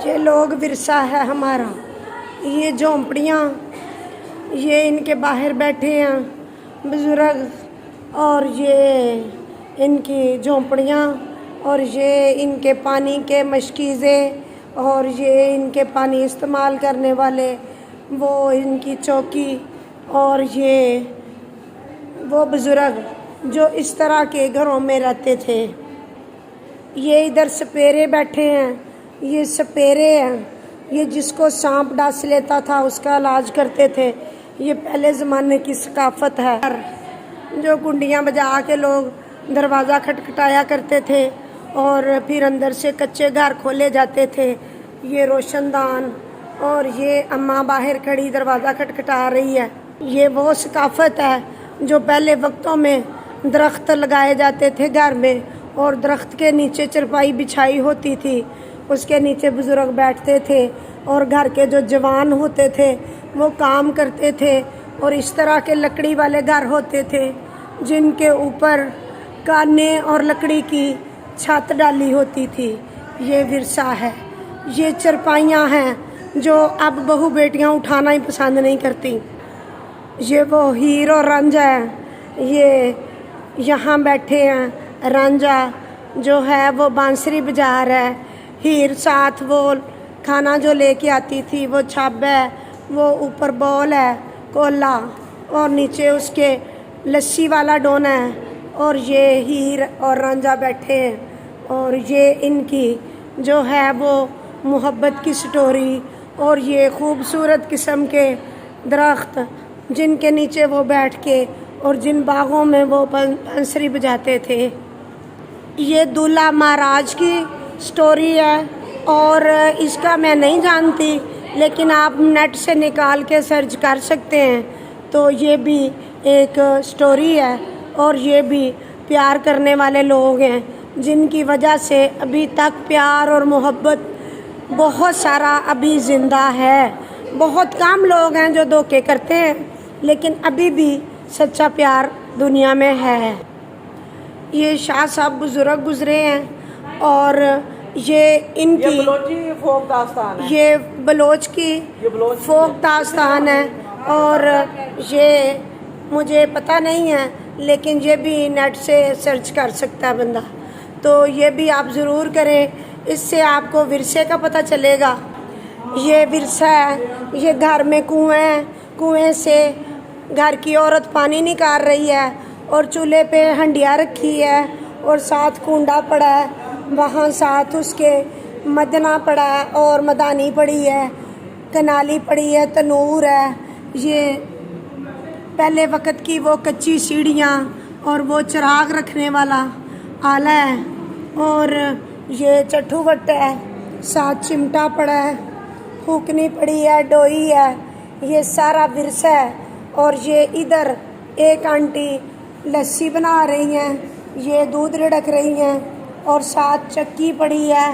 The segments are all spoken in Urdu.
یہ لوگ ورثہ ہے ہمارا. یہ جھونپڑیاں، یہ ان کے باہر بیٹھے ہیں بزرگ، اور یہ ان کی جھونپڑیاں، اور یہ ان کے پانی کے مشکیزیں، اور یہ ان کے پانی استعمال کرنے والے، وہ ان کی چوکی، اور یہ وہ بزرگ جو اس طرح کے گھروں میں رہتے تھے. یہ ادھر سپیرے بیٹھے ہیں، یہ سپیرے ہیں، یہ جس کو سانپ ڈس لیتا تھا اس کا علاج کرتے تھے. یہ پہلے زمانے کی ثقافت ہے. جو کنڈیاں بجا کے لوگ دروازہ کھٹکھٹایا کرتے تھے اور پھر اندر سے کچے گھر کھولے جاتے تھے. یہ روشن دان، اور یہ اماں باہر کھڑی دروازہ کھٹکھٹا رہی ہے. یہ وہ ثقافت ہے جو پہلے وقتوں میں درخت لگائے جاتے تھے گھر میں، اور درخت کے نیچے چرپائی بچھائی ہوتی تھی، اس کے نیچے بزرگ بیٹھتے تھے، اور گھر کے جو جوان ہوتے تھے وہ کام کرتے تھے. اور اس طرح کے لکڑی والے گھر ہوتے تھے جن کے اوپر کانے اور لکڑی کی چھت ڈالی ہوتی تھی. یہ ورثہ ہے. یہ چرپائیاں ہیں جو اب بہو بیٹیاں اٹھانا ہی پسند نہیں کرتی. یہ وہ ہیر اور رانجھا ہے. یہ یہاں بیٹھے ہیں. رانجھا جو ہے وہ بانسری بجا رہا ہے. ہیر ساتھ وہ کھانا جو لے کے آتی تھی وہ چھب ہے، وہ اوپر بول ہے کولا، اور نیچے اس کے لسی والا ڈونا ہے. اور یہ ہیر اور رانجھا بیٹھے ہیں، اور یہ ان کی جو ہے وہ محبت کی سٹوری، اور یہ خوبصورت قسم کے درخت جن کے نیچے وہ بیٹھ کے اور جن باغوں میں وہ بانسری بجاتے تھے. یہ دولہا مہاراج کی سٹوری ہے، اور اس کا میں نہیں جانتی، لیکن آپ نیٹ سے نکال کے سرچ کر سکتے ہیں. تو یہ بھی ایک سٹوری ہے، اور یہ بھی پیار کرنے والے لوگ ہیں جن کی وجہ سے ابھی تک پیار اور محبت بہت سارا ابھی زندہ ہے. بہت کم لوگ ہیں جو دھوکے کرتے ہیں، لیکن ابھی بھی سچا پیار دنیا میں ہے. یہ شاہ صاحب بزرگ گزرے ہیں، اور یہ ان کی بلوچی فوک داستان ہے. یہ بلوچ کی فوک داستان ہے، اور یہ مجھے پتہ نہیں ہے، لیکن یہ بھی نیٹ سے سرچ کر سکتا ہے بندہ. تو یہ بھی آپ ضرور کریں، اس سے آپ کو ورثے کا پتہ چلے گا. یہ ورثہ ہے. یہ گھر میں کنویں ہیں، کنویں سے گھر کی عورت پانی نکال رہی ہے، اور چولہے پہ ہنڈیا رکھی ہے، اور ساتھ کنڈا پڑا ہے، وہاں ساتھ اس کے مدنا پڑا ہے، اور مدانی پڑی ہے، کنالی پڑی ہے، تنور ہے. یہ پہلے وقت کی وہ کچی سیڑھیاں، اور وہ چراغ رکھنے والا آلہ ہے، اور یہ چٹھو وٹ ہے، ساتھ چمٹا پڑا ہے، پھوکنی پڑی ہے، ڈوئی ہے. یہ سارا ورثہ ہے. اور یہ ادھر ایک آنٹی لسی بنا رہی ہیں، یہ دودھ رڑک رہی ہیں، اور ساتھ چکی پڑی ہے،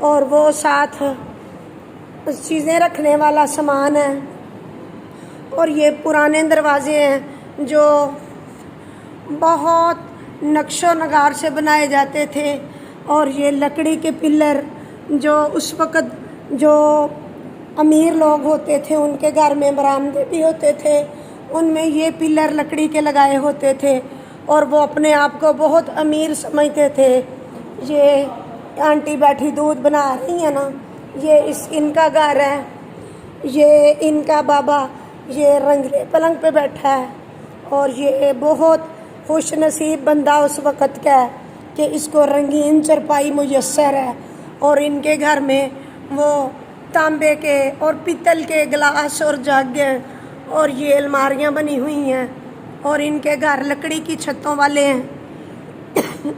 اور وہ ساتھ چیزیں رکھنے والا سامان ہے. اور یہ پرانے دروازے ہیں جو بہت نقش و نگار سے بنائے جاتے تھے. اور یہ لکڑی کے پلر جو اس وقت جو امیر لوگ ہوتے تھے ان کے گھر میں برآمدے بھی ہوتے تھے، ان میں یہ پلر لکڑی کے لگائے ہوتے تھے، اور وہ اپنے آپ کو بہت امیر سمجھتے تھے. یہ آنٹی بیٹھی دودھ بنا رہی ہیں نا، یہ ان کا گھر ہے. یہ ان کا بابا یہ رنگلے پلنگ پہ بیٹھا ہے، اور یہ بہت خوش نصیب بندہ اس وقت کا ہے کہ اس کو رنگین چرپائی میسر ہے. اور ان کے گھر میں وہ تانبے کے اور پیتل کے گلاس اور جگ ہیں، اور یہ الماریاں بنی ہوئی ہیں، اور ان کے گھر لکڑی کی چھتوں والے ہیں.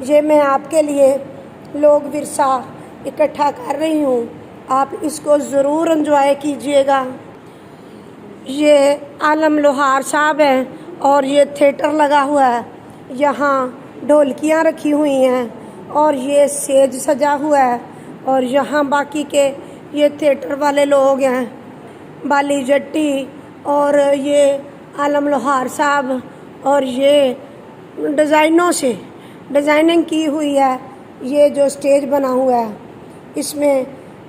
یہ میں آپ کے لیے لوگ ورثہ اکٹھا کر رہی ہوں، آپ اس کو ضرور انجوائے کیجئے گا. یہ عالم لوہار صاحب ہیں، اور یہ تھیٹر لگا ہوا ہے. یہاں ڈھولکیاں رکھی ہوئی ہیں، اور یہ سیج سجا ہوا ہے. اور یہاں باقی کے یہ تھیٹر والے لوگ ہیں، بالی جٹی، اور یہ عالم لوہار صاحب، اور یہ ڈیزائنوں سے ڈیزائننگ کی ہوئی ہے. یہ جو سٹیج بنا ہوا ہے اس میں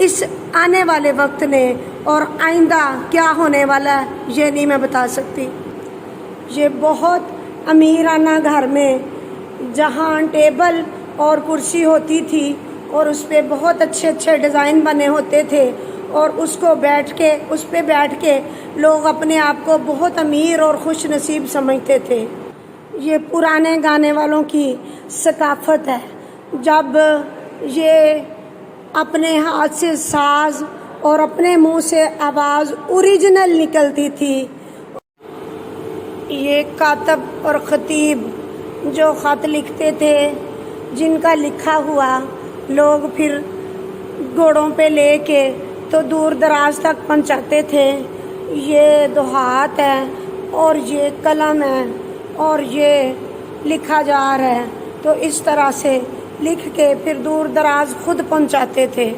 اس آنے والے وقت نے اور آئندہ کیا ہونے والا ہے یہ نہیں میں بتا سکتی۔ یہ بہت امیرانہ گھر میں جہاں ٹیبل اور کرسی ہوتی تھی اور اس پہ بہت اچھے اچھے ڈیزائن بنے ہوتے تھے اور اس پہ بیٹھ کے لوگ اپنے آپ کو بہت امیر اور خوش نصیب سمجھتے تھے۔ یہ پرانے گانے والوں کی ثقافت ہے، جب یہ اپنے ہاتھ سے ساز اور اپنے منہ سے آواز اوریجنل نکلتی تھی۔ یہ کاتب اور خطیب جو خط لکھتے تھے، جن کا لکھا ہوا لوگ پھر گھوڑوں پہ لے کے تو دور دراز تک پہنچاتے تھے۔ یہ دہات ہے اور یہ قلم ہے اور یہ لکھا جا رہا ہے، تو اس طرح سے لکھ کے پھر دور دراز خود پہنچاتے تھے۔